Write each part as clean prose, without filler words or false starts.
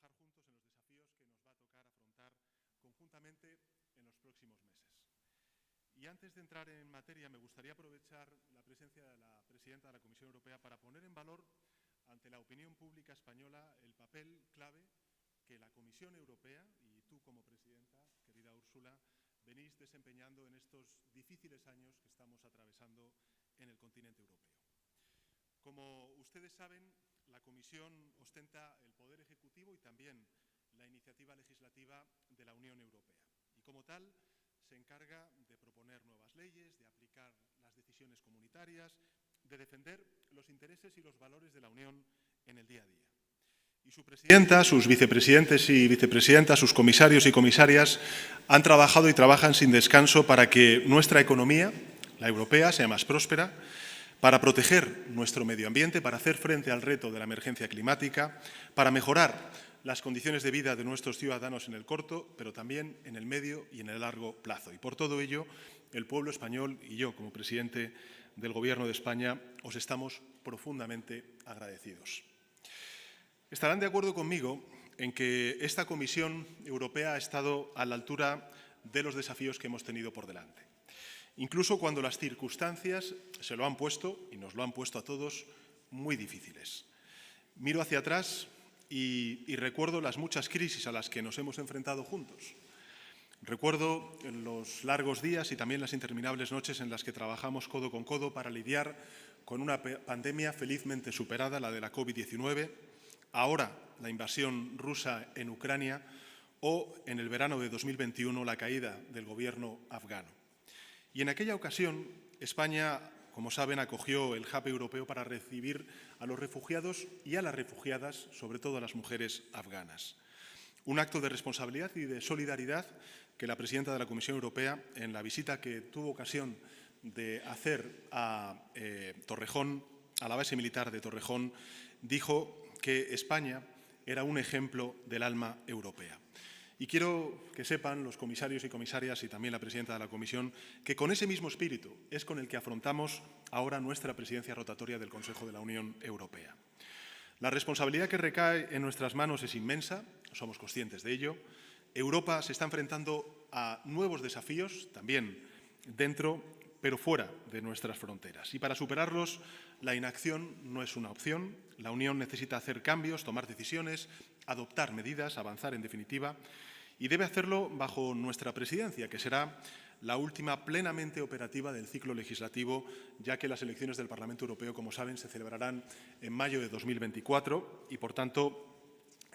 trabajar juntos en los desafíos que nos va a tocar afrontar conjuntamente en los próximos meses. Y antes de entrar en materia, me gustaría aprovechar la presencia de la presidenta de la Comisión Europea para poner en valor ante la opinión pública española el papel clave que la Comisión Europea y tú como presidenta, querida Ursula, venís desempeñando en estos difíciles años que estamos atravesando en el continente europeo. Como ustedes saben, la Comisión ostenta el poder ejecutivo y también la iniciativa legislativa de la Unión Europea. Y como tal, se encarga de proponer nuevas leyes, de aplicar las decisiones comunitarias, de defender los intereses y los valores de la Unión en el día a día. Y su presidenta, sus vicepresidentes y vicepresidentas, sus comisarios y comisarias han trabajado y trabajan sin descanso para que nuestra economía, la europea, sea más próspera, para proteger nuestro medio ambiente, para hacer frente al reto de la emergencia climática, para mejorar las condiciones de vida de nuestros ciudadanos en el corto, pero también en el medio y en el largo plazo. Y por todo ello, el pueblo español y yo, como presidente del Gobierno de España, os estamos profundamente agradecidos. Estarán de acuerdo conmigo en que esta Comisión Europea ha estado a la altura de los desafíos que hemos tenido por delante. Incluso cuando las circunstancias se lo han puesto, y nos lo han puesto a todos, muy difíciles. Miro hacia atrás y recuerdo las muchas crisis a las que nos hemos enfrentado juntos. Recuerdo los largos días y también las interminables noches en las que trabajamos codo con codo para lidiar con una pandemia felizmente superada, la de la COVID-19, ahora la invasión rusa en Ucrania o, en el verano de 2021, la caída del gobierno afgano. Y en aquella ocasión, España, como saben, acogió el hub europeo para recibir a los refugiados y a las refugiadas, sobre todo a las mujeres afganas. Un acto de responsabilidad y de solidaridad que la presidenta de la Comisión Europea, en la visita que tuvo ocasión de hacer a Torrejón, a la base militar de Torrejón, dijo que España era un ejemplo del alma europea. Y quiero que sepan los comisarios y comisarias y también la presidenta de la Comisión que con ese mismo espíritu es con el que afrontamos ahora nuestra presidencia rotatoria del Consejo de la Unión Europea. La responsabilidad que recae en nuestras manos es inmensa, somos conscientes de ello. Europa se está enfrentando a nuevos desafíos, también dentro, pero fuera de nuestras fronteras. Y para superarlos, la inacción no es una opción. La Unión necesita hacer cambios, tomar decisiones, adoptar medidas, avanzar en definitiva, y debe hacerlo bajo nuestra presidencia, que será la última plenamente operativa del ciclo legislativo, ya que las elecciones del Parlamento Europeo, como saben, se celebrarán en mayo de 2024 y, por tanto,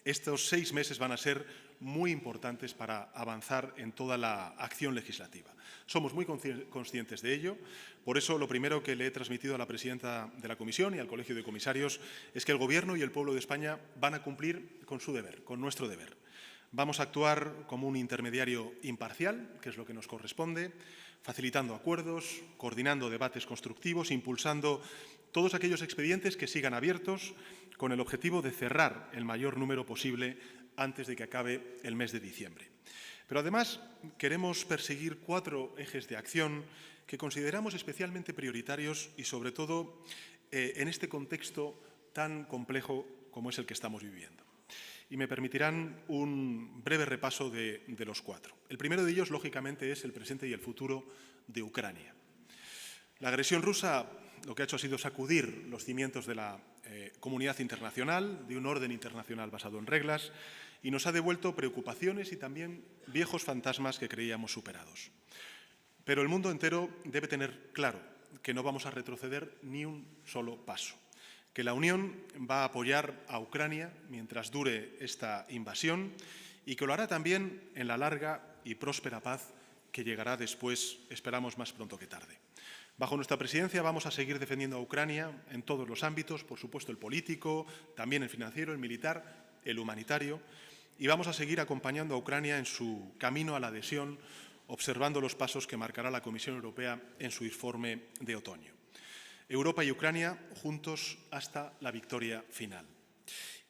estos 6 meses van a ser muy importantes para avanzar en toda la acción legislativa. Somos muy conscientes de ello. Por eso, lo primero que le he transmitido a la presidenta de la Comisión y al Colegio de Comisarios es que el Gobierno y el pueblo de España van a cumplir con su deber, con nuestro deber. Vamos a actuar como un intermediario imparcial, que es lo que nos corresponde, facilitando acuerdos, coordinando debates constructivos, impulsando todos aquellos expedientes que sigan abiertos con el objetivo de cerrar el mayor número posible antes de que acabe el mes de diciembre. Pero además queremos perseguir 4 ejes de acción que consideramos especialmente prioritarios y, sobre todo, en este contexto tan complejo como es el que estamos viviendo. Y me permitirán un breve repaso de los 4. El primero de ellos, lógicamente, es el presente y el futuro de Ucrania. La agresión rusa lo que ha hecho ha sido sacudir los cimientos de la comunidad internacional, de un orden internacional basado en reglas, y nos ha devuelto preocupaciones y también viejos fantasmas que creíamos superados. Pero el mundo entero debe tener claro que no vamos a retroceder ni un solo paso, que la Unión va a apoyar a Ucrania mientras dure esta invasión y que lo hará también en la larga y próspera paz que llegará después, esperamos más pronto que tarde. Bajo nuestra presidencia vamos a seguir defendiendo a Ucrania en todos los ámbitos, por supuesto el político, también el financiero, el militar, el humanitario, y vamos a seguir acompañando a Ucrania en su camino a la adhesión, observando los pasos que marcará la Comisión Europea en su informe de otoño. Europa y Ucrania juntos hasta la victoria final.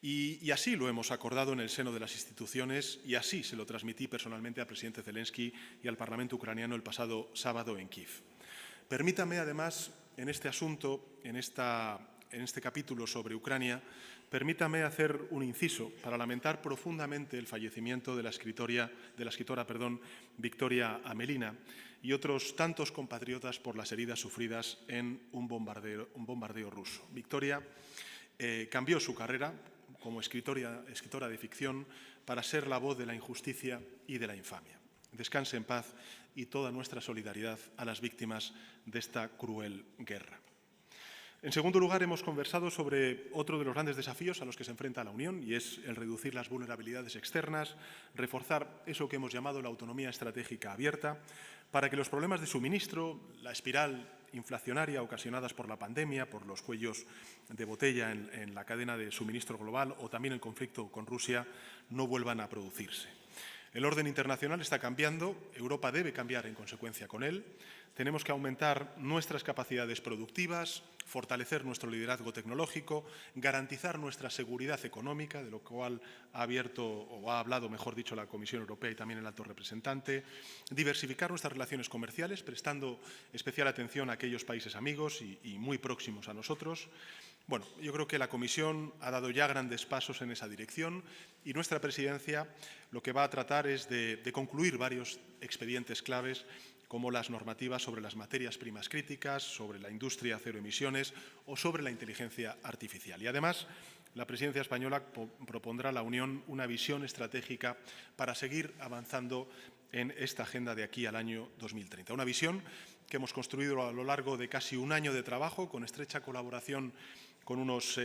Y así lo hemos acordado en el seno de las instituciones y así se lo transmití personalmente al presidente Zelensky y al Parlamento ucraniano el pasado sábado en Kiev. Permítame, además, en este asunto, en esta en este capítulo sobre Ucrania, permítame hacer un inciso para lamentar profundamente el fallecimiento de la escritora Victoria Amelina y otros tantos compatriotas por las heridas sufridas en un bombardeo ruso. Victoria cambió su carrera como escritora de ficción para ser la voz de la injusticia y de la infamia. Descanse en paz y toda nuestra solidaridad a las víctimas de esta cruel guerra. En segundo lugar, hemos conversado sobre otro de los grandes desafíos a los que se enfrenta la Unión, y es el reducir las vulnerabilidades externas, reforzar eso que hemos llamado la autonomía estratégica abierta, para que los problemas de suministro, la espiral inflacionaria ocasionadas por la pandemia, por los cuellos de botella en la cadena de suministro global o también el conflicto con Rusia, no vuelvan a producirse. El orden internacional está cambiando, Europa debe cambiar en consecuencia con él. Tenemos que aumentar nuestras capacidades productivas, fortalecer nuestro liderazgo tecnológico, garantizar nuestra seguridad económica, de lo cual ha hablado, mejor dicho, la Comisión Europea y también el alto representante, diversificar nuestras relaciones comerciales, prestando especial atención a aquellos países amigos y muy próximos a nosotros. Bueno, yo creo que la Comisión ha dado ya grandes pasos en esa dirección y nuestra presidencia lo que va a tratar es de concluir varios expedientes claves, como las normativas sobre las materias primas críticas, sobre la industria cero emisiones o sobre la inteligencia artificial. Y además, la presidencia española propondrá a la Unión una visión estratégica para seguir avanzando en esta agenda de aquí al año 2030. Una visión que hemos construido a lo largo de casi un año de trabajo, con estrecha colaboración con unos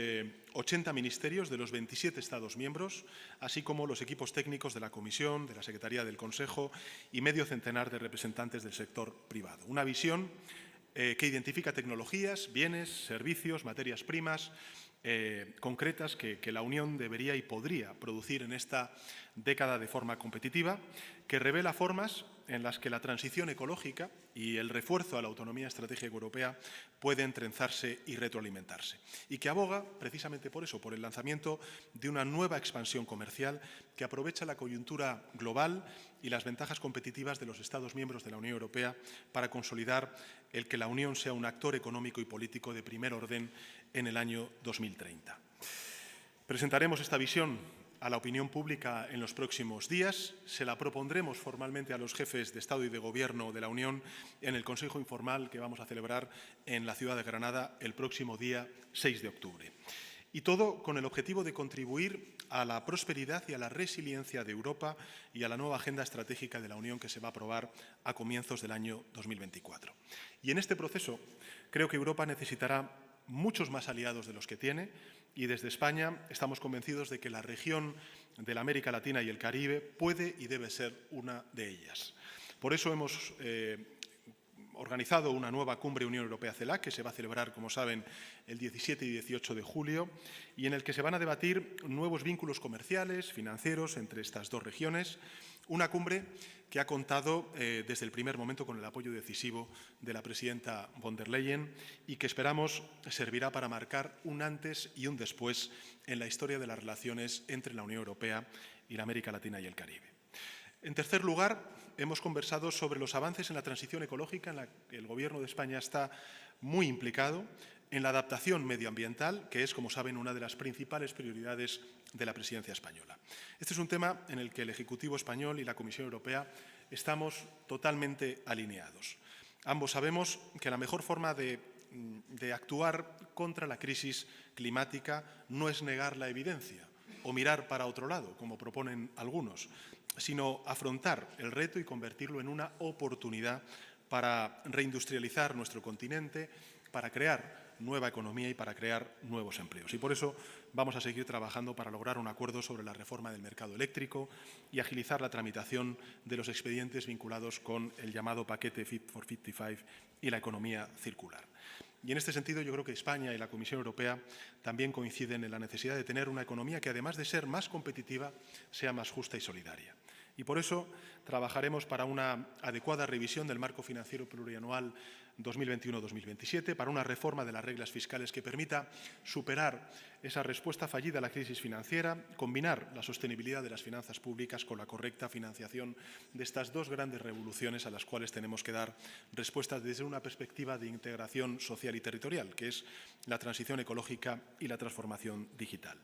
80 ministerios de los 27 Estados miembros, así como los equipos técnicos de la Comisión, de la Secretaría del Consejo y medio centenar de representantes del sector privado. Una visión que identifica tecnologías, bienes, servicios, materias primas concretas que la Unión debería y podría producir en esta década de forma competitiva, que revela formas en las que la transición ecológica y el refuerzo a la autonomía estratégica europea pueden trenzarse y retroalimentarse, y que aboga, precisamente por eso, por el lanzamiento de una nueva expansión comercial que aprovecha la coyuntura global y las ventajas competitivas de los Estados miembros de la Unión Europea para consolidar el que la Unión sea un actor económico y político de primer orden en el año 2030. Presentaremos esta visión a la opinión pública en los próximos días. Se la propondremos formalmente a los jefes de Estado y de Gobierno de la Unión en el Consejo Informal que vamos a celebrar en la ciudad de Granada el próximo día 6 de octubre. Y todo con el objetivo de contribuir a la prosperidad y a la resiliencia de Europa y a la nueva agenda estratégica de la Unión que se va a aprobar a comienzos del año 2024. Y en este proceso creo que Europa necesitará muchos más aliados de los que tiene, y desde España estamos convencidos de que la región de la América Latina y el Caribe puede y debe ser una de ellas. Por eso hemos organizado una nueva cumbre Unión Europea-CELAC que se va a celebrar, como saben, el 17 y 18 de julio y en el que se van a debatir nuevos vínculos comerciales, financieros entre estas dos regiones. Una cumbre que ha contado desde el primer momento con el apoyo decisivo de la presidenta von der Leyen y que esperamos servirá para marcar un antes y un después en la historia de las relaciones entre la Unión Europea y la América Latina y el Caribe. En tercer lugar, hemos conversado sobre los avances en la transición ecológica en la que el Gobierno de España está muy implicado, en la adaptación medioambiental, que es, como saben, una de las principales prioridades de la presidencia española. Este es un tema en el que el Ejecutivo español y la Comisión Europea estamos totalmente alineados. Ambos sabemos que la mejor forma de actuar contra la crisis climática no es negar la evidencia o mirar para otro lado, como proponen algunos, sino afrontar el reto y convertirlo en una oportunidad para reindustrializar nuestro continente, para crear nueva economía y para crear nuevos empleos. Y por eso vamos a seguir trabajando para lograr un acuerdo sobre la reforma del mercado eléctrico y agilizar la tramitación de los expedientes vinculados con el llamado paquete Fit for 55 y la economía circular. Y en este sentido yo creo que España y la Comisión Europea también coinciden en la necesidad de tener una economía que, además de ser más competitiva, sea más justa y solidaria. Y por eso trabajaremos para una adecuada revisión del marco financiero plurianual 2021-2027, para una reforma de las reglas fiscales que permita superar esa respuesta fallida a la crisis financiera, combinar la sostenibilidad de las finanzas públicas con la correcta financiación de estas dos grandes revoluciones a las cuales tenemos que dar respuestas desde una perspectiva de integración social y territorial, que es la transición ecológica y la transformación digital.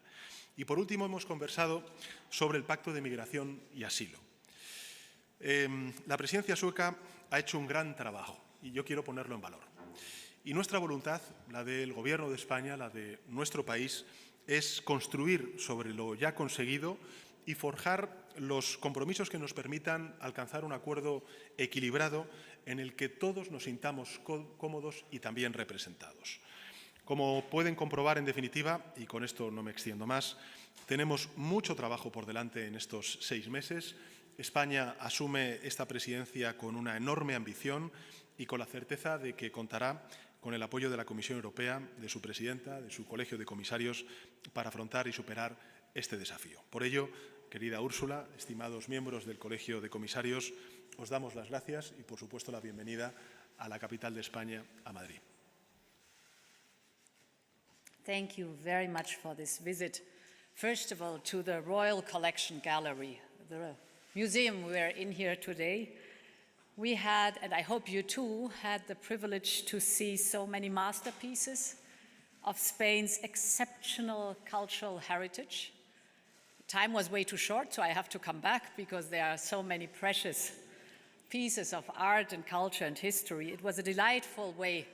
Y por último, hemos conversado sobre el Pacto de Migración y Asilo. La presidencia sueca ha hecho un gran trabajo y yo quiero ponerlo en valor. Y nuestra voluntad, la del Gobierno de España, la de nuestro país, es construir sobre lo ya conseguido y forjar los compromisos que nos permitan alcanzar un acuerdo equilibrado en el que todos nos sintamos cómodos y también representados. Como pueden comprobar, en definitiva, y con esto no me extiendo más, tenemos mucho trabajo por delante en estos 6 meses. España asume esta presidencia con una enorme ambición y con la certeza de que contará con el apoyo de la Comisión Europea, de su presidenta, de su colegio de comisarios, para afrontar y superar este desafío. Por ello, querida Ursula, estimados miembros del colegio de comisarios, os damos las gracias y, por supuesto, la bienvenida a la capital de España, a Madrid. Thank you very much for this visit. First of all, to the Royal Collection Gallery, the museum we're in here today. We had, and I hope you too, had the privilege to see so many masterpieces of Spain's exceptional cultural heritage. Time was way too short, so I have to come back because there are so many precious pieces of art and culture and history. It was a delightful way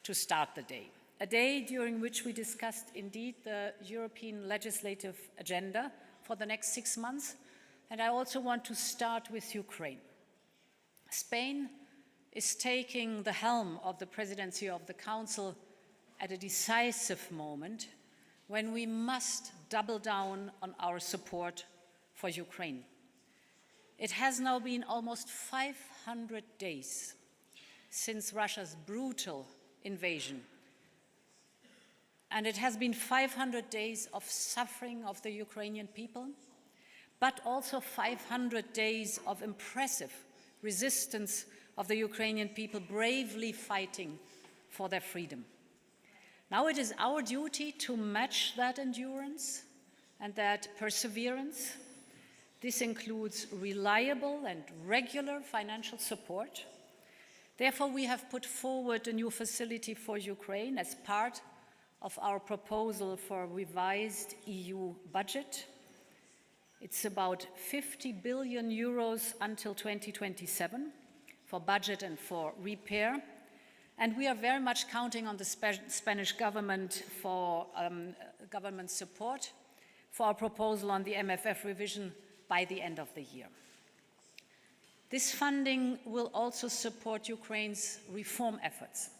to start the day. A day during which we discussed indeed the European legislative agenda for the next 6 months. And I also want to start with Ukraine. Spain is taking the helm of the presidency of the Council at a decisive moment when we must double down on our support for Ukraine. It has now been almost 500 days since Russia's brutal invasion. And it has been 500 days of suffering of the Ukrainian people, but also 500 days of impressive resistance of the Ukrainian people bravely fighting for their freedom. Now it is our duty to match that endurance and that perseverance. This includes reliable and regular financial support. Therefore, we have put forward a new facility for Ukraine as part of our proposal for a revised EU budget. It's about 50 billion euros until 2027 for budget and for repair. And we are very much counting on the Spanish government for government support for our proposal on the MFF revision by the end of the year. This funding will also support Ukraine's reform efforts.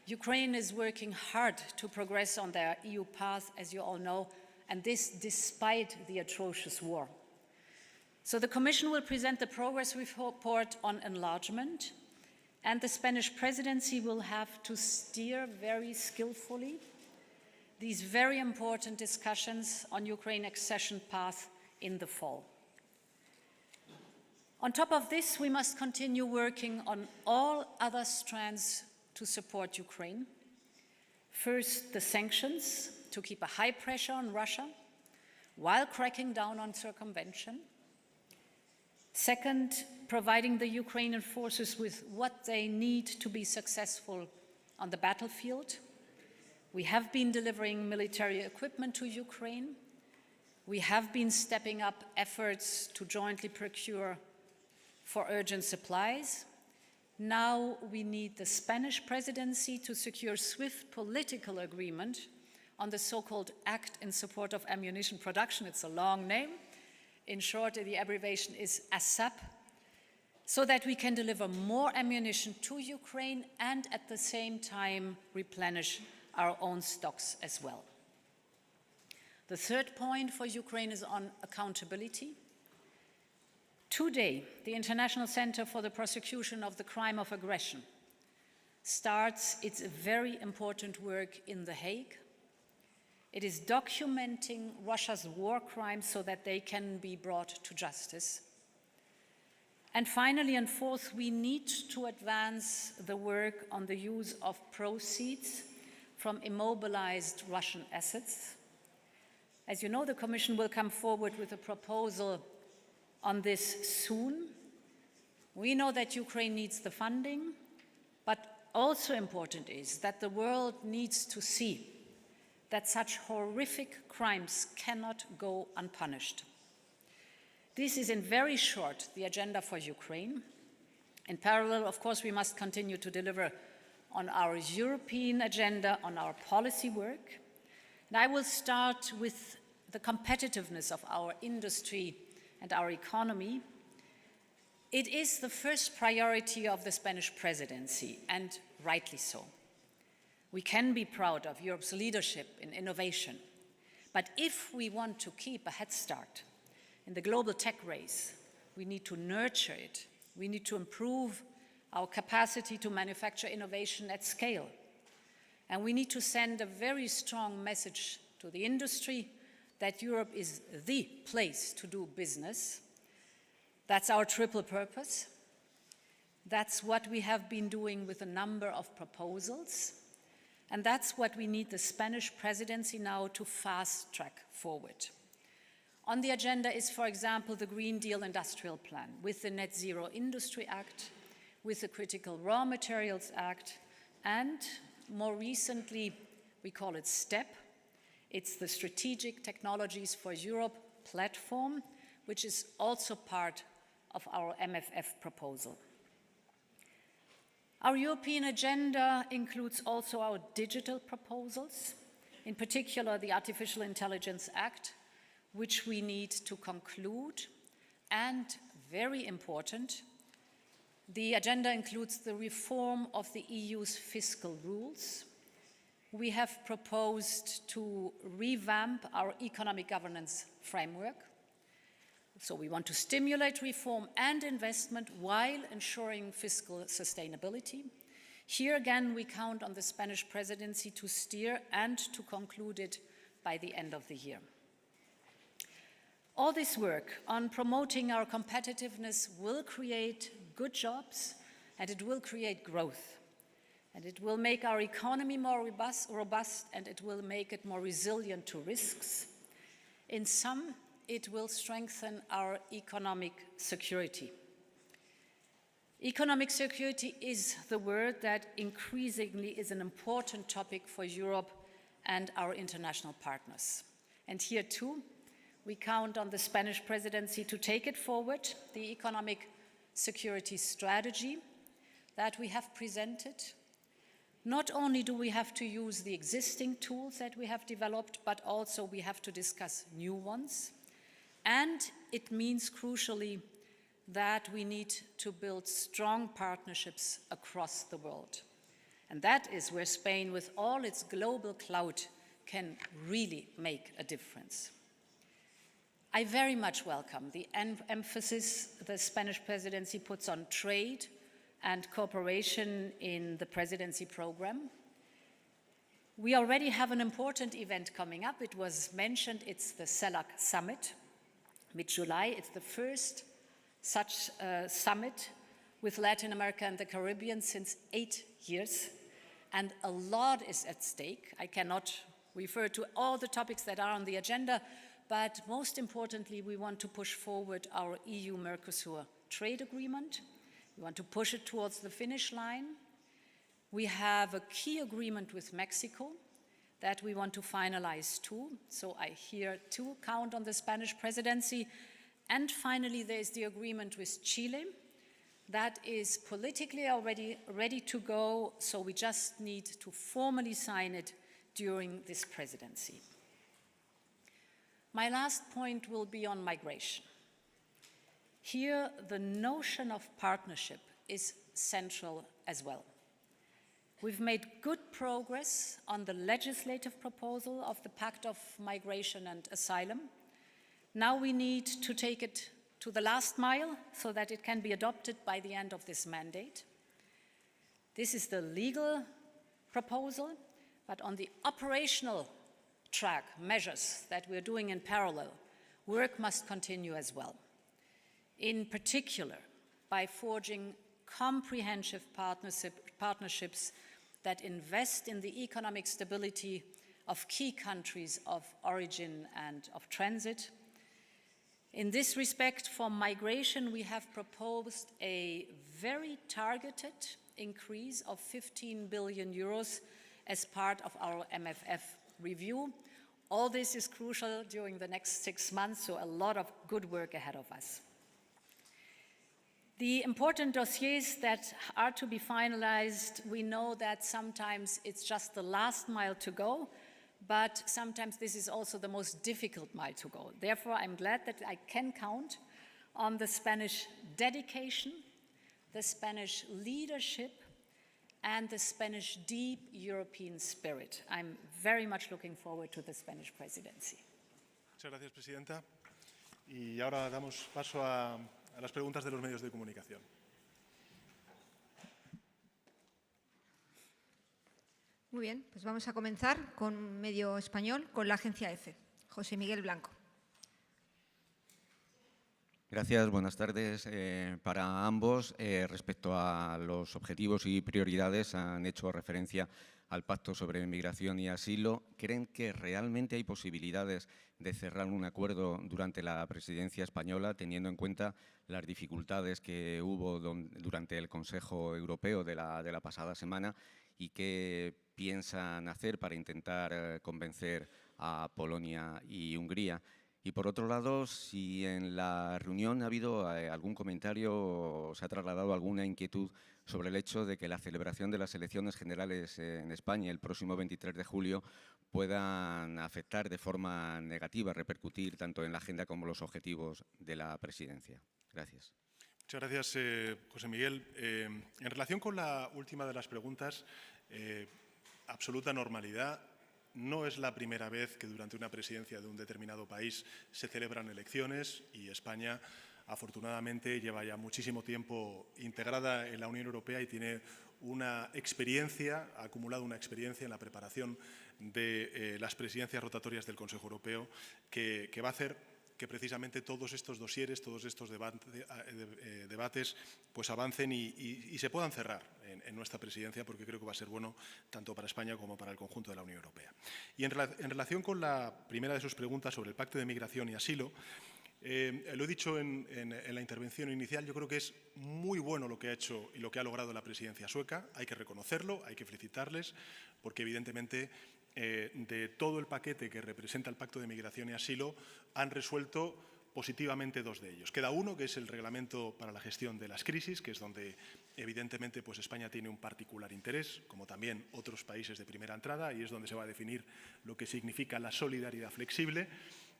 Ukraine is working hard to progress on their EU path, as you all know, and this despite the atrocious war. So the Commission will present the progress report on enlargement, and the Spanish presidency will have to steer very skillfully these very important discussions on Ukraine accession path in the fall. On top of this, we must continue working on all other strands to support Ukraine. First, the sanctions, to keep a high pressure on Russia while cracking down on circumvention. Second, providing the Ukrainian forces with what they need to be successful on the battlefield. We have been delivering military equipment to Ukraine. We have been stepping up efforts to jointly procure for urgent supplies. Now we need the Spanish presidency to secure swift political agreement on the so-called Act in Support of Ammunition Production. It's a long name. In short, the abbreviation is ASAP, so that we can deliver more ammunition to Ukraine and at the same time replenish our own stocks as well. The third point for Ukraine is on accountability. Today, the International Center for the Prosecution of the Crime of Aggression starts its very important work in The Hague. It is documenting Russia's war crimes so that they can be brought to justice. And finally, and fourth, we need to advance the work on the use of proceeds from immobilized Russian assets. As you know, the Commission will come forward with a proposal on this soon. We know that Ukraine needs the funding, but also important is that the world needs to see that such horrific crimes cannot go unpunished. This is, in very short, the agenda for Ukraine. In parallel, of course, we must continue to deliver on our European agenda, on our policy work. And I will start with the competitiveness of our industry and our economy. It is the first priority of the Spanish presidency, and rightly so. We can be proud of Europe's leadership in innovation, but if we want to keep a head start in the global tech race, we need to nurture it. We need to improve our capacity to manufacture innovation at scale. And we need to send a very strong message to the industry that Europe is the place to do business. That's our triple purpose. That's what we have been doing with a number of proposals. And that's what we need the Spanish presidency now to fast track forward. On the agenda is, for example, the Green Deal Industrial Plan with the Net Zero Industry Act, with the Critical Raw Materials Act, and more recently, we call it STEP. It's the Strategic Technologies for Europe platform, which is also part of our MFF proposal. Our European agenda includes also our digital proposals, in particular the Artificial Intelligence Act, which we need to conclude, and very important, the agenda includes the reform of the EU's fiscal rules. We have proposed to revamp our economic governance framework. So we want to stimulate reform and investment while ensuring fiscal sustainability. Here again, we count on the Spanish presidency to steer and to conclude it by the end of the year. All this work on promoting our competitiveness will create good jobs, and it will create growth. And it will make our economy more robust, and it will make it more resilient to risks. In sum, it will strengthen our economic security. Economic security is the word that increasingly is an important topic for Europe and our international partners. And here too, we count on the Spanish presidency to take it forward, the economic security strategy that we have presented. Not only do we have to use the existing tools that we have developed, but also we have to discuss new ones. And it means, crucially, that we need to build strong partnerships across the world. And that is where Spain, with all its global clout, can really make a difference. I very much welcome the emphasis the Spanish presidency puts on trade and cooperation in the presidency program. We already have an important event coming up. It was mentioned, it's the CELAC Summit, mid-July. It's the first such summit with Latin America and the Caribbean since 8 years, and a lot is at stake. I cannot refer to all the topics that are on the agenda, but most importantly, we want to push forward our EU-Mercosur trade agreement. We want to push it towards the finish line. We have a key agreement with Mexico that we want to finalize too. So I here too count on the Spanish presidency. And finally, there's the agreement with Chile that is politically already ready to go. So we just need to formally sign it during this presidency. My last point will be on migration. Here, the notion of partnership is central as well. We've made good progress on the legislative proposal of the Pact of Migration and Asylum. Now we need to take it to the last mile so that it can be adopted by the end of this mandate. This is the legal proposal, but on the operational track measures that we're doing in parallel, work must continue as well. In particular, by forging comprehensive partnerships that invest in the economic stability of key countries of origin and of transit. In this respect, for migration, we have proposed a very targeted increase of 15 billion euros as part of our MFF review. All this is crucial during the next 6 months, so a lot of good work ahead of us. The important dossiers that are to be finalized, we know that sometimes it's just the last mile to go, but sometimes this is also the most difficult mile to go. Therefore, I'm glad that I can count on the Spanish dedication, the Spanish leadership, and the Spanish deep European spirit. I'm very much looking forward to the Spanish presidency. Muchas gracias, Presidenta. Y ahora damos paso a las preguntas de los medios de comunicación. Muy bien, pues vamos a comenzar con medio español, con la agencia EFE. José Miguel Blanco. Gracias, buenas tardes. Para ambos, respecto a los objetivos y prioridades, han hecho referencia al Pacto sobre Migración y Asilo. ¿Creen que realmente hay posibilidades de cerrar un acuerdo durante la presidencia española, teniendo en cuenta las dificultades que hubo durante el Consejo Europeo de la pasada semana? ¿Y qué piensan hacer para intentar convencer a Polonia y Hungría? Y por otro lado, si en la reunión ha habido algún comentario o se ha trasladado alguna inquietud sobre el hecho de que la celebración de las elecciones generales en España el próximo 23 de julio puedan afectar de forma negativa, repercutir tanto en la agenda como los objetivos de la presidencia. Gracias. Muchas gracias, José Miguel. En relación con la última de las preguntas, absoluta normalidad. No es la primera vez que durante una presidencia de un determinado país se celebran elecciones y España, afortunadamente, lleva ya muchísimo tiempo integrada en la Unión Europea y tiene una experiencia, ha acumulado una experiencia en la preparación de las presidencias rotatorias del Consejo Europeo que va a hacer que precisamente todos estos dosieres, todos estos debates pues avancen y se puedan cerrar en nuestra presidencia, porque creo que va a ser bueno tanto para España como para el conjunto de la Unión Europea. Y en relación con la primera de sus preguntas sobre el Pacto de Migración y Asilo, lo he dicho en la intervención inicial, yo creo que es muy bueno lo que ha hecho y lo que ha logrado la presidencia sueca. Hay que reconocerlo, hay que felicitarles, porque evidentemente de todo el paquete que representa el Pacto de Migración y Asilo han resuelto positivamente dos de ellos. Queda uno, que es el Reglamento para la Gestión de las Crisis, que es donde evidentemente pues España tiene un particular interés, como también otros países de primera entrada, y es donde se va a definir lo que significa la solidaridad flexible.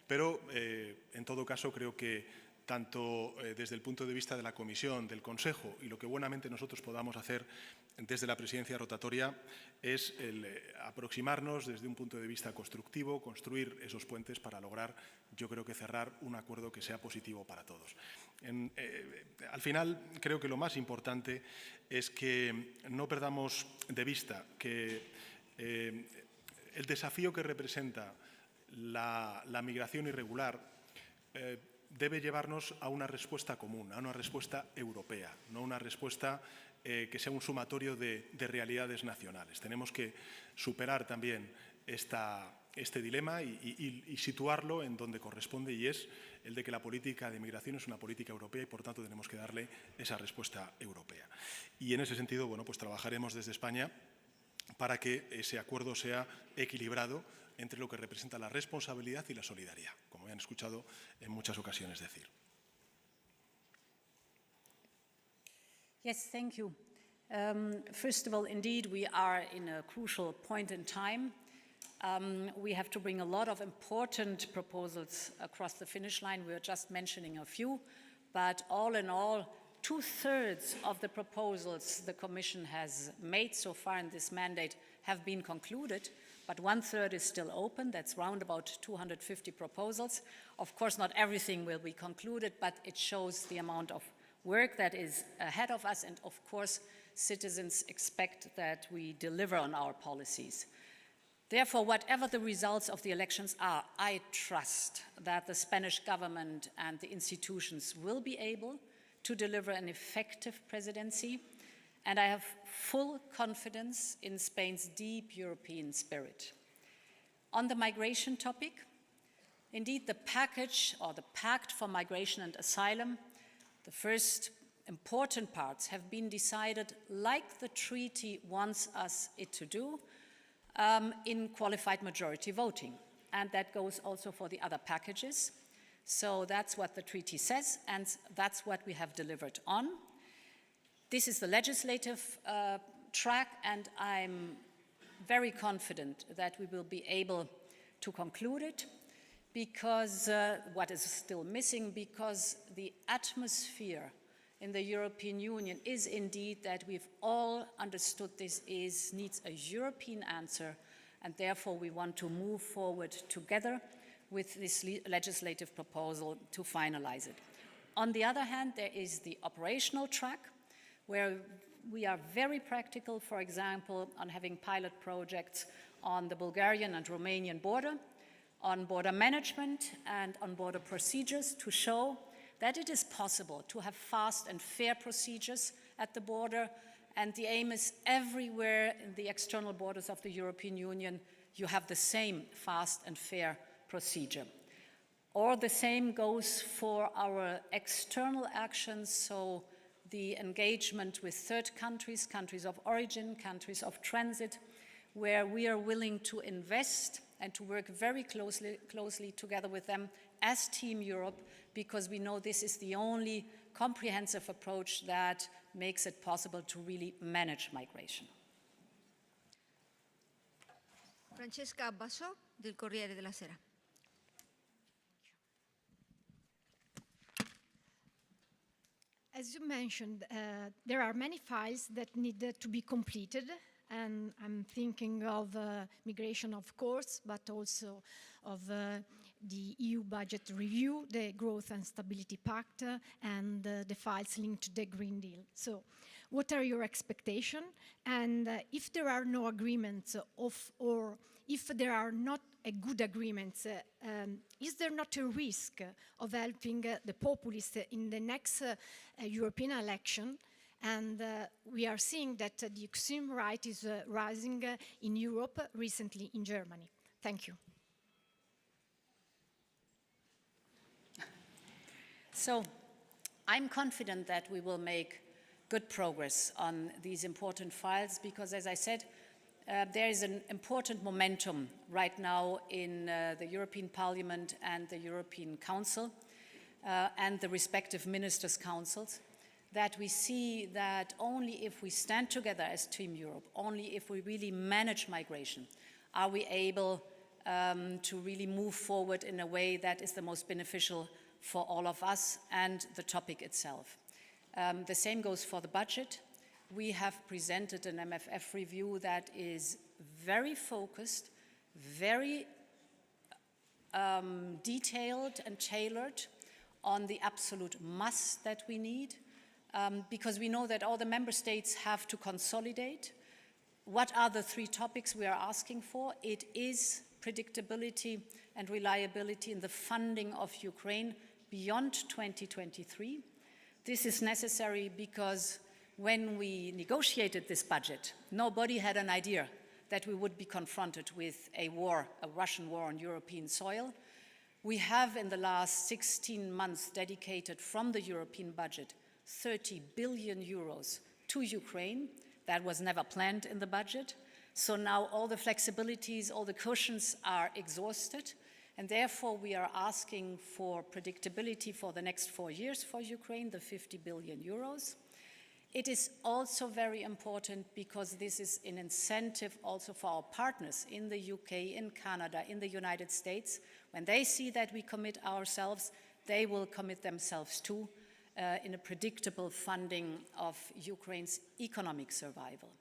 Pero, en todo caso, creo que tanto desde el punto de vista de la Comisión, del Consejo y lo que buenamente nosotros podamos hacer desde la presidencia rotatoria es aproximarnos desde un punto de vista constructivo, construir esos puentes para lograr, yo creo que cerrar un acuerdo que sea positivo para todos. Al final, creo que lo más importante es que no perdamos de vista que el desafío que representa la migración irregular debe llevarnos a una respuesta común, a una respuesta europea, no una respuesta que sea un sumatorio de realidades nacionales. Tenemos que superar también este dilema y situarlo en donde corresponde, y es el de que la política de migración es una política europea y, por tanto, tenemos que darle esa respuesta europea. Y en ese sentido, bueno, pues trabajaremos desde España para que ese acuerdo sea equilibrado entre lo que representa la responsabilidad y la solidaridad, como han escuchado en muchas ocasiones decir. Yes, thank you. First of all, indeed, we are in a crucial point in time. We have to bring a lot of important proposals across the finish line. We were just mentioning a few, but all in all, 2/3 of the proposals the Commission has made so far in this mandate have been concluded, but 1/3 is still open. That's round about 250 proposals. Of course, not everything will be concluded, but it shows the amount of work that is ahead of us, and of course, citizens expect that we deliver on our policies. Therefore, whatever the results of the elections are, I trust that the Spanish government and the institutions will be able to deliver an effective presidency, and I have full confidence in Spain's deep European spirit. On the migration topic, indeed, the package or the Pact for Migration and Asylum, the first important parts have been decided like the treaty wants us to do in qualified majority voting. And that goes also for the other packages. So that's what the treaty says, and that's what we have delivered on. This is the legislative track, and I'm very confident that we will be able to conclude it, because what is still missing, because the atmosphere in the European Union is indeed that we've all understood this needs a European answer, and therefore we want to move forward together with this legislative proposal to finalize it. On the other hand, there is the operational track, where we are very practical, for example, on having pilot projects on the Bulgarian and Romanian border, on border management and on border procedures, to show that it is possible to have fast and fair procedures at the border, and the aim is everywhere in the external borders of the European Union, you have the same fast and fair procedure. Or the same goes for our external actions, so the engagement with third countries, countries of origin, countries of transit, where we are willing to invest and to work very closely together with them as Team Europe, because we know this is the only comprehensive approach that makes it possible to really manage migration. Francesca Basso, del Corriere della Sera. As you mentioned, there are many files that need to be completed, and I'm thinking of migration, of course, but also of the EU budget review, the Growth and Stability Pact, and the files linked to the Green Deal. So what are your expectations? And if there are no agreements, or if there are not good agreements, is there not a risk of helping the populists in the next European election? And we are seeing that the extreme right is rising in Europe, recently in Germany. Thank you. So I'm confident that we will make good progress on these important files, because, as I said, there is an important momentum right now in the European Parliament and the European Council and the respective ministers' councils, that we see that only if we stand together as Team Europe, only if we really manage migration, are we able to really move forward in a way that is the most beneficial for all of us and the topic itself. The same goes for the budget. We have presented an MFF review that is very focused, very detailed and tailored on the absolute must that we need, because we know that all the member states have to consolidate. What are the three topics we are asking for? It is predictability and reliability in the funding of Ukraine beyond 2023. This is necessary because when we negotiated this budget, nobody had an idea that we would be confronted with a war, a Russian war on European soil. We have in the last 16 months dedicated from the European budget 30 billion euros to Ukraine. That was never planned in the budget. So now all the flexibilities, all the cushions are exhausted, and therefore we are asking for predictability for the next 4 years for Ukraine, the 50 billion euros. It is also very important because this is an incentive also for our partners in the UK, in Canada, in the United States. When they see that we commit ourselves, they will commit themselves too in a predictable funding of Ukraine's economic survival.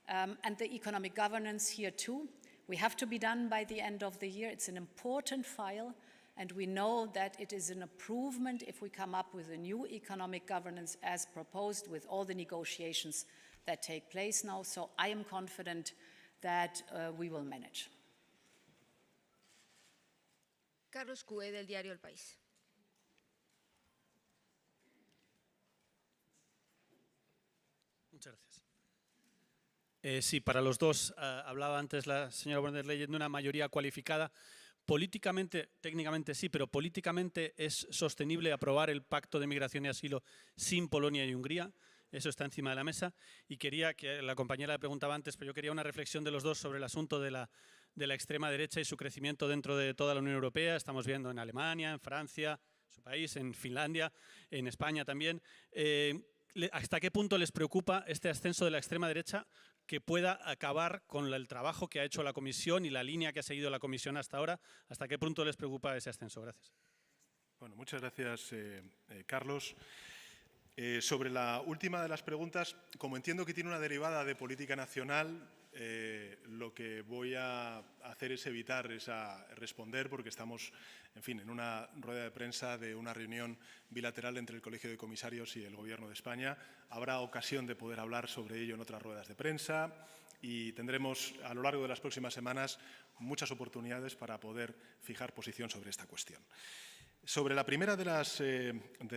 And the economic governance here too, we have to be done by the end of the year. It's an important file, and we know that it is an improvement if we come up with a new economic governance as proposed with all the negotiations that take place now. So I am confident that we will manage. Carlos Cue, del diario El País. Muchas gracias. Sí, para los dos, hablaba antes la señora von der Leyen de una mayoría cualificada. Políticamente, técnicamente sí, pero políticamente es sostenible aprobar el pacto de migración y asilo sin Polonia y Hungría. Eso está encima de la mesa. Y quería, que la compañera le preguntaba antes, pero yo quería una reflexión de los dos sobre el asunto de la extrema derecha y su crecimiento dentro de toda la Unión Europea. Estamos viendo en Alemania, en Francia, su país, en Finlandia, en España también. ¿Hasta qué punto les preocupa este ascenso de la extrema derecha que pueda acabar con el trabajo que ha hecho la Comisión y la línea que ha seguido la Comisión hasta ahora? ¿Hasta qué punto les preocupa ese ascenso? Gracias. Bueno, muchas gracias, Carlos. Sobre la última de las preguntas, como entiendo que tiene una derivada de política nacional, lo que voy a hacer es evitar responder, porque estamos, en fin, en una rueda de prensa de una reunión bilateral entre el Colegio de Comisarios y el Gobierno de España. Habrá ocasión de poder hablar sobre ello en otras ruedas de prensa y tendremos a lo largo de las próximas semanas muchas oportunidades para poder fijar posición sobre esta cuestión. Sobre la primera de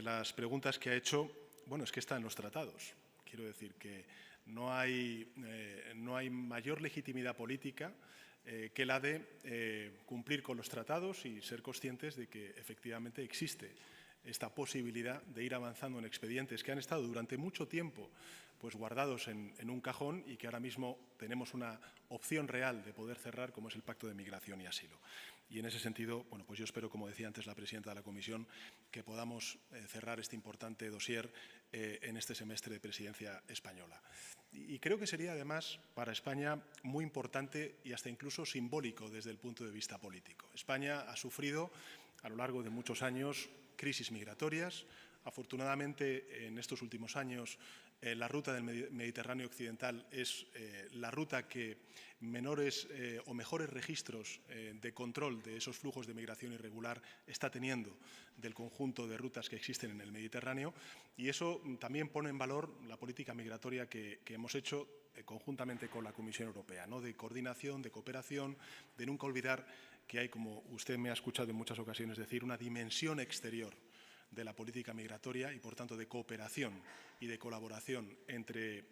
las preguntas que ha hecho, bueno, es que está en los tratados. Quiero decir que no hay mayor legitimidad política que la de cumplir con los tratados y ser conscientes de que efectivamente existe esta posibilidad de ir avanzando en expedientes que han estado durante mucho tiempo pues guardados en un cajón y que ahora mismo tenemos una opción real de poder cerrar, como es el Pacto de Migración y Asilo. Y en ese sentido, bueno, pues yo espero, como decía antes la presidenta de la Comisión, que podamos cerrar este importante dossier en este semestre de presidencia española. Y creo que sería además para España muy importante y hasta incluso simbólico desde el punto de vista político. España ha sufrido a lo largo de muchos años crisis migratorias. Afortunadamente, en estos últimos años, la ruta del Mediterráneo occidental es la ruta que menores o mejores registros de control de esos flujos de migración irregular está teniendo del conjunto de rutas que existen en el Mediterráneo, y eso también pone en valor la política migratoria que hemos hecho conjuntamente con la Comisión Europea, ¿no? De coordinación, de cooperación, de nunca olvidar que hay, como usted me ha escuchado en muchas ocasiones decir, una dimensión exterior de la política migratoria y, por tanto, de cooperación y de colaboración entre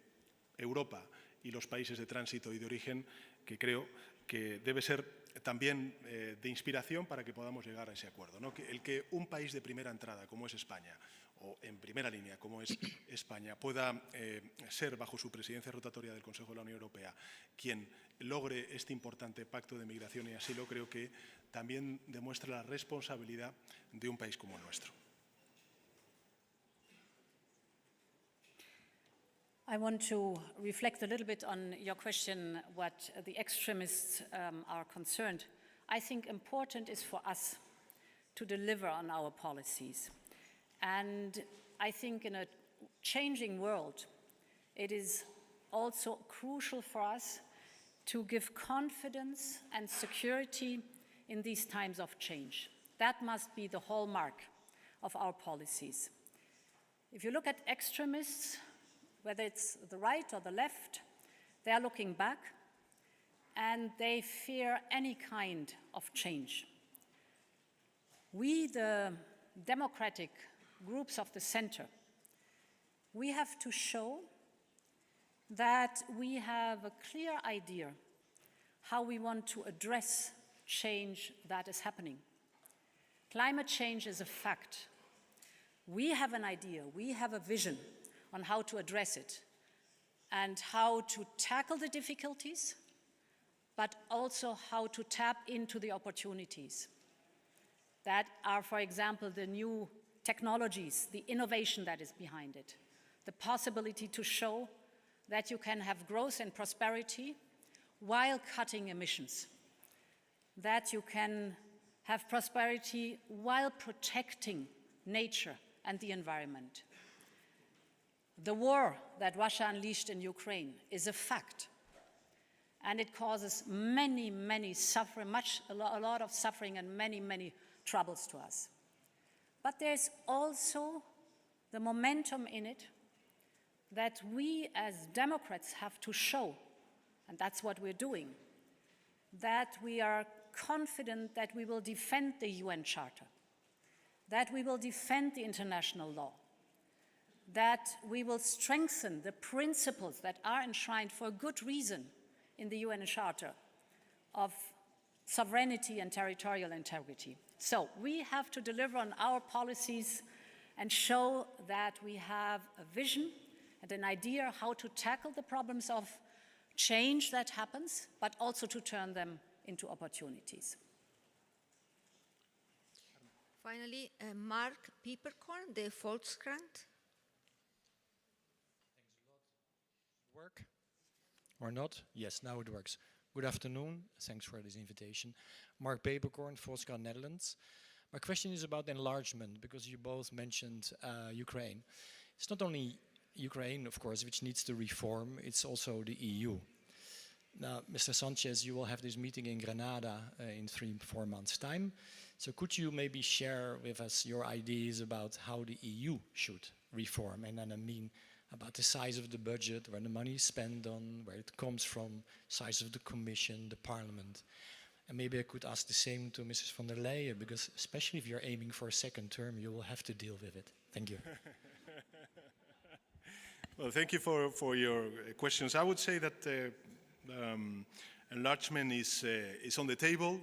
Europa y los países de tránsito y de origen, que creo que debe ser también de inspiración para que podamos llegar a ese acuerdo, ¿no? El que un país de primera entrada, como es España, o en primera línea, como es España, pueda ser, bajo su presidencia rotatoria del Consejo de la Unión Europea, quien logre este importante pacto de migración y asilo, creo que también demuestra la responsabilidad de un país como el nuestro. I want to reflect a little bit on your question, what the extremists are concerned. I think important is for us to deliver on our policies. And I think in a changing world, it is also crucial for us to give confidence and security in these times of change. That must be the hallmark of our policies. If you look at extremists, whether it's the right or the left, they are looking back and they fear any kind of change. We, the democratic groups of the center, we have to show that we have a clear idea how we want to address change that is happening. Climate change is a fact. We have an idea, we have a vision on how to address it and how to tackle the difficulties, but also how to tap into the opportunities that are, for example, the new technologies, the innovation that is behind it, the possibility to show that you can have growth and prosperity while cutting emissions, that you can have prosperity while protecting nature and the environment. The war that Russia unleashed in Ukraine is a fact, and it causes many suffering, a lot of suffering and many troubles to us. But there's also the momentum in it that we as Democrats have to show, and that's what we're doing, that we are confident that we will defend the UN Charter, that we will defend the international law, that we will strengthen the principles that are enshrined for good reason in the UN Charter of sovereignty and territorial integrity. So we have to deliver on our policies and show that we have a vision and an idea how to tackle the problems of change that happens, but also to turn them into opportunities. Finally, Mark Pieperkorn, the Volkskrant. Work or not? Yes, now it works. Good afternoon. Thanks for this invitation. Mark Peperkorn, Volkskrant, Netherlands. My question is about enlargement, because you both mentioned Ukraine. It's not only Ukraine, of course, which needs to reform, it's also the EU. Now, Mr. Sanchez, you will have this meeting in Granada in 3-4 months' time. So could you maybe share with us your ideas about how the EU should reform? And then I mean about the size of the budget, where the money is spent on, where it comes from, size of the Commission, the Parliament. And maybe I could ask the same to Mrs. von der Leyen, because especially if you're aiming for a second term, you will have to deal with it. Thank you. Well, thank you for your questions. I would say that enlargement is on the table.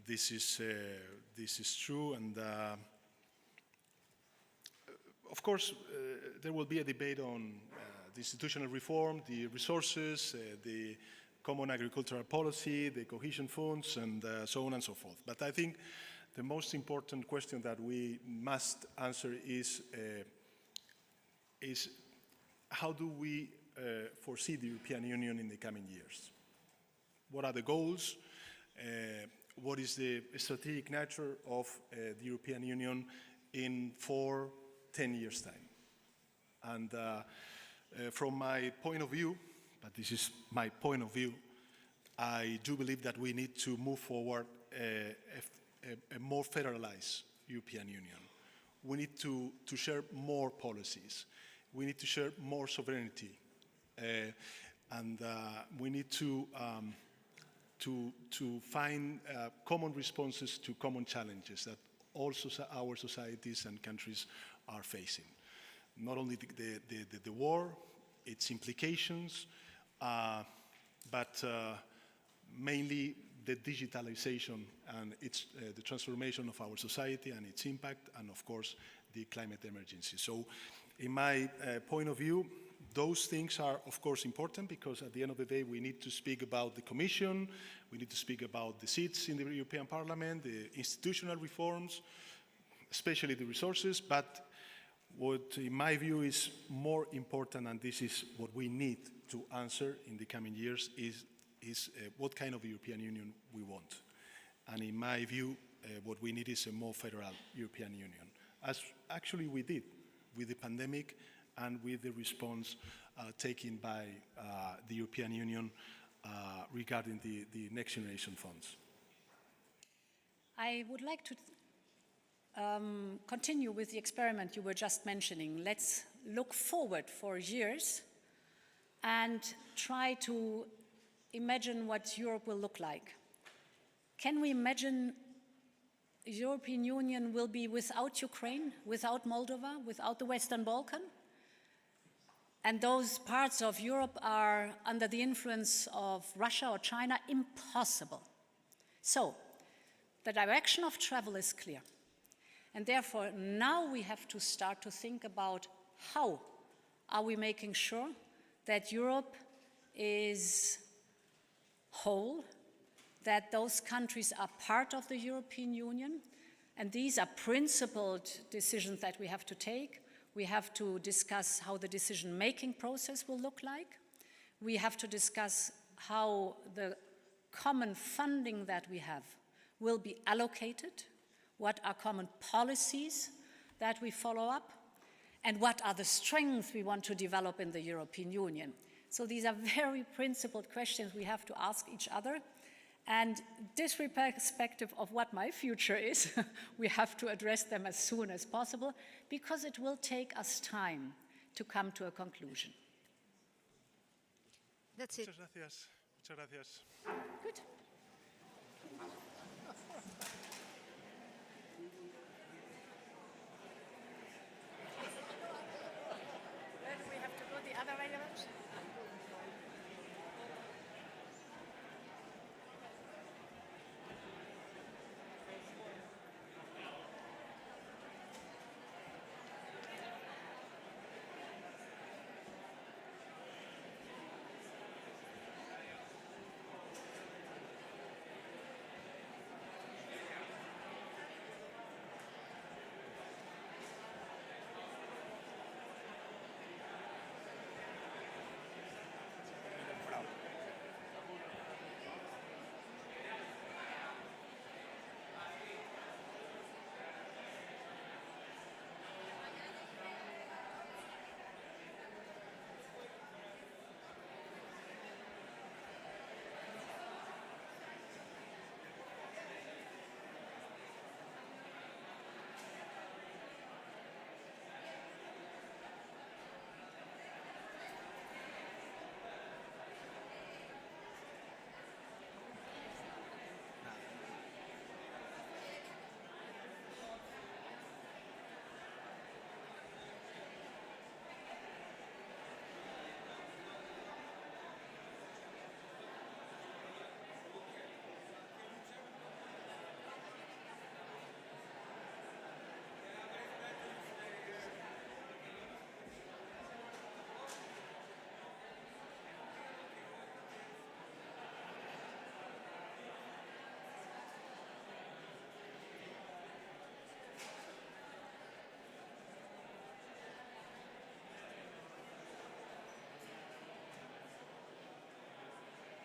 This is true, and of course there will be a debate on the institutional reform, the resources, the common agricultural policy, the cohesion funds, and so on and so forth. But I think the most important question that we must answer is how do we foresee the European Union in the coming years? What are the goals? What is the strategic nature of the European Union in 4-10 years' time? And from my point of view, but this is my point of view, I do believe that we need to move forward a more federalized European Union. We need to share more policies. We need to share more sovereignty. And we need to find common responses to common challenges that also our societies and countries are facing. Not only the war, its implications, but mainly the digitalization and the transformation of our society and its impact, and of course the climate emergency. So in my point of view, those things are of course important, because at the end of the day we need to speak about the Commission, we need to speak about the seats in the European Parliament, the institutional reforms, especially the resources, but what in my view is more important, and this is what we need to answer in the coming years, is what kind of European Union we want. And in my view, what we need is a more federal European Union, as actually we did with the pandemic and with the response taken by the European Union regarding the Next Generation funds. I would like to continue with the experiment you were just mentioning. Let's look forward for years and try to imagine what Europe will look like. Can we imagine the European Union will be without Ukraine, without Moldova, without the Western Balkan? And those parts of Europe are under the influence of Russia or China? Impossible. So, the direction of travel is clear. And therefore, now we have to start to think about how are we making sure that Europe is whole, that those countries are part of the European Union, and these are principled decisions that we have to take. We have to discuss how the decision-making process will look like. We have to discuss how the common funding that we have will be allocated, what are common policies that we follow up, and what are the strengths we want to develop in the European Union. So these are very principled questions we have to ask each other. And this perspective of what my future is, we have to address them as soon as possible, because it will take us time to come to a conclusion. That's it. Muchas gracias. Muchas gracias. Good.